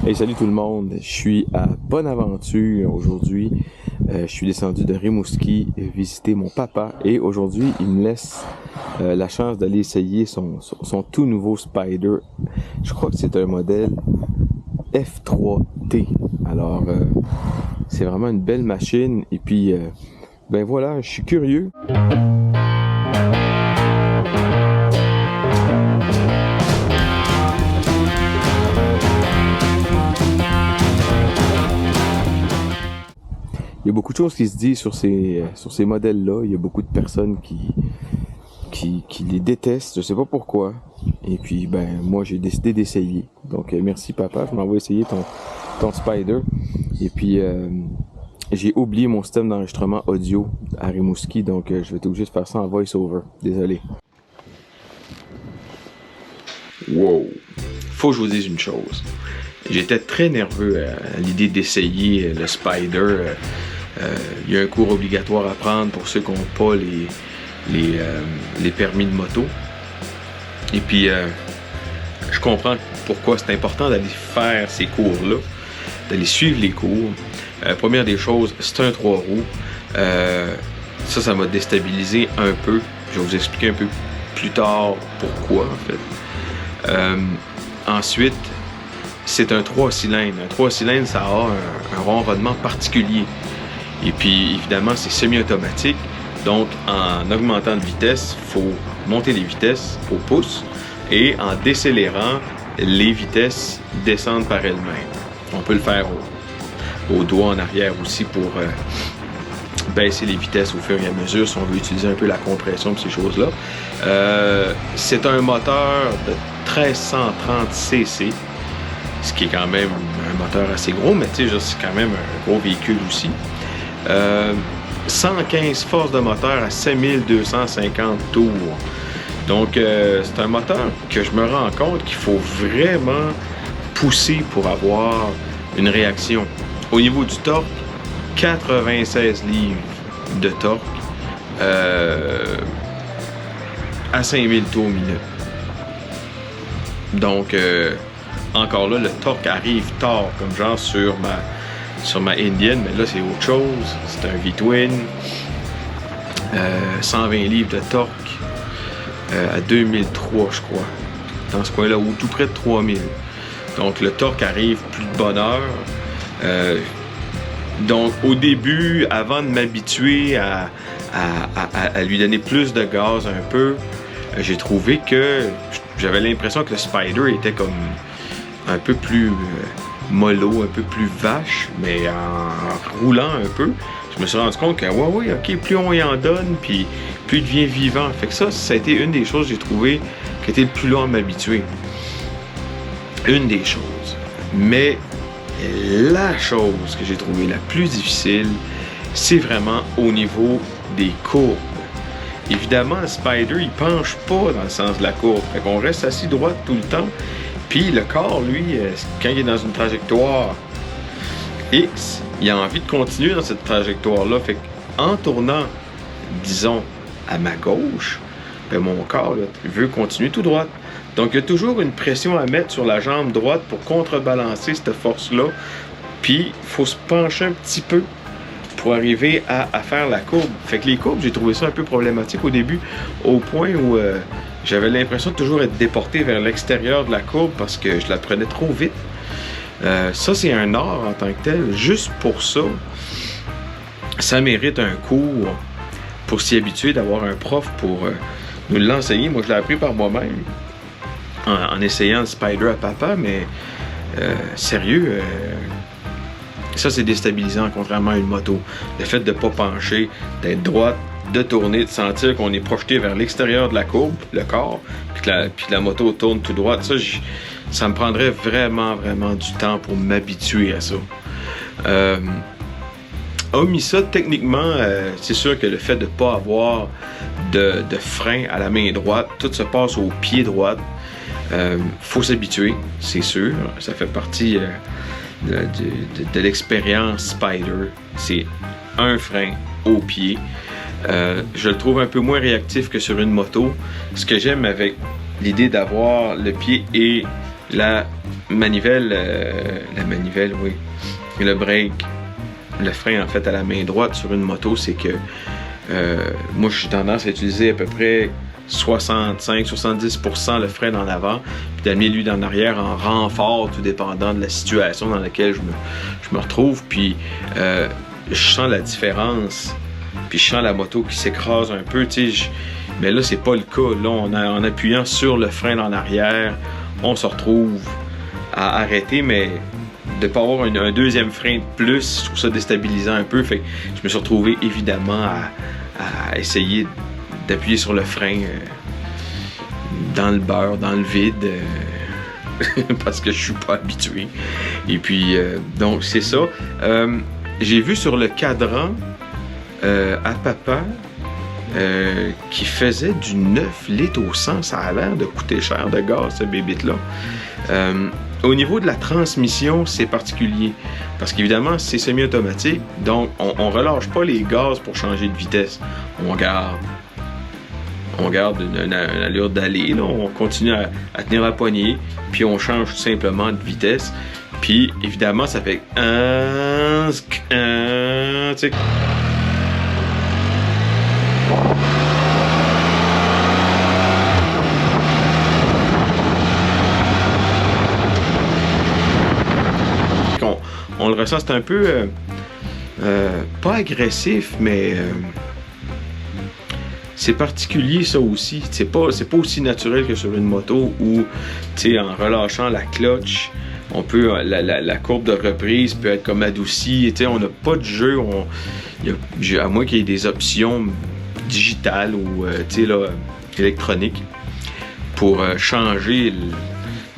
Hey, salut tout le monde, je suis à Bonaventure aujourd'hui. Je suis descendu de Rimouski visiter mon papa et aujourd'hui il me laisse la chance d'aller essayer son tout nouveau Spider. Je crois que c'est un modèle F3T. Alors c'est vraiment une belle machine et puis ben voilà, je suis curieux. Il y a beaucoup de choses qui se disent sur ces modèles-là. Il y a beaucoup de personnes qui les détestent. Je sais pas pourquoi. Et puis, ben, moi, j'ai décidé d'essayer. Donc, merci papa. Je m'en vais essayer ton Spider. Et puis, j'ai oublié mon système d'enregistrement audio à Rimouski. Donc, je vais être obligé de faire ça en voice-over. Désolé. Wow! Faut que je vous dise une chose. J'étais très nerveux à l'idée d'essayer le Spider. Il y a un cours obligatoire à prendre pour ceux qui n'ont pas les permis de moto. Et puis, je comprends pourquoi c'est important d'aller faire ces cours-là, d'aller suivre les cours. Première des choses, c'est un 3 roues. Ça m'a déstabilisé un peu. Je vais vous expliquer un peu plus tard pourquoi, en fait. Ensuite, c'est un 3 cylindres. Un 3 cylindres, ça a un ronronnement particulier. Et puis, évidemment, c'est semi-automatique. Donc, en augmentant de vitesse, il faut monter les vitesses au pouce. Et en décélérant, les vitesses descendent par elles-mêmes. On peut le faire au doigt en arrière aussi pour baisser les vitesses au fur et à mesure si on veut utiliser un peu la compression de ces choses-là. C'est un moteur de 1330 cc. Ce qui est quand même un moteur assez gros, mais tu sais, c'est quand même un gros véhicule aussi. 115 forces de moteur à 5250 tours. Donc, c'est un moteur que je me rends compte qu'il faut vraiment pousser pour avoir une réaction. Au niveau du torque, 96 livres de torque à 5000 tours minute. Donc, encore là, le torque arrive tard, comme genre sur ma Indian, mais là c'est autre chose. C'est un V-Twin, 120 livres de torque à 2003, je crois, dans ce coin-là, ou tout près de 3000. Donc le torque arrive plus de bonne heure. Donc au début, avant de m'habituer à lui donner plus de gaz un peu, j'ai trouvé que j'avais l'impression que le Spider était comme un peu plus mollo, un peu plus vache, mais en roulant un peu, je me suis rendu compte que ouais, ok, plus on y en donne, puis plus il devient vivant. Fait que ça a été une des choses que j'ai trouvé qui était le plus long à m'habituer. Une des choses. Mais la chose que j'ai trouvée la plus difficile, c'est vraiment au niveau des courbes. Évidemment, le Spider, il penche pas dans le sens de la courbe. Fait qu'on reste assis droit tout le temps. Puis le corps, lui, quand il est dans une trajectoire X, il a envie de continuer dans cette trajectoire-là. Fait qu'en tournant, disons, à ma gauche, ben mon corps, là, il veut continuer tout droit. Donc, il y a toujours une pression à mettre sur la jambe droite pour contrebalancer cette force-là. Puis, il faut se pencher un petit peu pour arriver à faire la courbe. Fait que les courbes, j'ai trouvé ça un peu problématique au début, au point où j'avais l'impression de toujours être déporté vers l'extérieur de la courbe parce que je la prenais trop vite. Ça, c'est un art en tant que tel. Juste pour ça, ça mérite un cours pour s'y habituer, d'avoir un prof pour nous l'enseigner. Moi, je l'ai appris par moi-même en essayant le Spider à papa, mais sérieux, ça, c'est déstabilisant, contrairement à une moto. Le fait de ne pas pencher, d'être droite, de tourner, de sentir qu'on est projeté vers l'extérieur de la courbe, le corps, puis que la moto tourne tout droit, ça me prendrait vraiment du temps pour m'habituer à ça. Hormis ça, techniquement, c'est sûr que le fait de ne pas avoir de frein à la main droite, tout se passe au pied droit. Faut s'habituer, c'est sûr. Ça fait partie de l'expérience Spider. C'est un frein au pied. Je le trouve un peu moins réactif que sur une moto. Ce que j'aime avec l'idée d'avoir le pied et La manivelle, oui, et le break, le frein en fait à la main droite sur une moto, c'est que moi j'ai tendance à utiliser à peu près 65-70% le frein en avant, puis d'amener lui d'en arrière en renfort, tout dépendant de la situation dans laquelle je me retrouve. Puis je sens la différence, puis je sens la moto qui s'écrase un peu, tu sais. Mais là, c'est pas le cas. Là, en appuyant sur le frein en arrière, on se retrouve à arrêter, mais de ne pas avoir un deuxième frein de plus, je trouve ça déstabilisant un peu. Fait que je me suis retrouvé évidemment à essayer d'appuyer sur le frein dans le beurre, dans le vide, parce que je suis pas habitué. Et puis, donc, c'est ça. J'ai vu sur le cadran à papa qui faisait du 9 litres au 100. Ça a l'air de coûter cher de gaz, ce bébite-là. Au niveau de la transmission, c'est particulier. Parce qu'évidemment, c'est semi-automatique. Donc, on relâche pas les gaz pour changer de vitesse. On garde une allure d'aller. On continue à tenir la poignée. Puis, on change tout simplement de vitesse. Puis, évidemment, ça fait... tu sais... On le ressent, c'est un peu pas agressif, mais c'est particulier ça aussi. C'est pas aussi naturel que sur une moto où, tu sais, en relâchant la clutch, on peut la courbe de reprise peut être comme adoucie. Tu sais, on n'a pas de jeu, à moins qu'il y ait des options digitales ou tu sais là, électroniques pour changer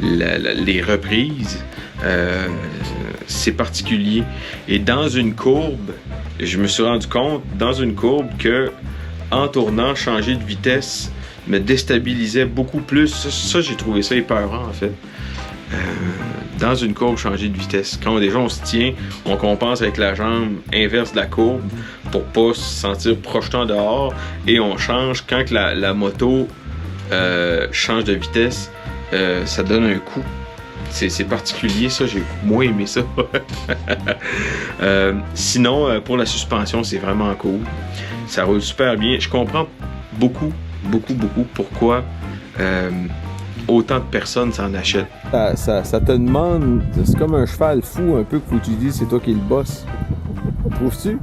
les reprises. C'est particulier. Et dans une courbe, je me suis rendu compte, dans une courbe, que en tournant, changer de vitesse me déstabilisait beaucoup plus. Ça j'ai trouvé ça épeurant, en fait. Dans une courbe, changer de vitesse. Quand déjà on se tient, on compense avec la jambe inverse de la courbe pour pas se sentir projetant dehors, et on change quand que la moto change de vitesse, ça donne un coup. C'est particulier, ça, j'ai moins aimé ça. Sinon, pour la suspension, c'est vraiment cool. Ça roule super bien. Je comprends beaucoup pourquoi autant de personnes s'en achètent. Ça te demande, c'est comme un cheval fou un peu que faut que tu dises c'est toi qui le boss. Trouves-tu?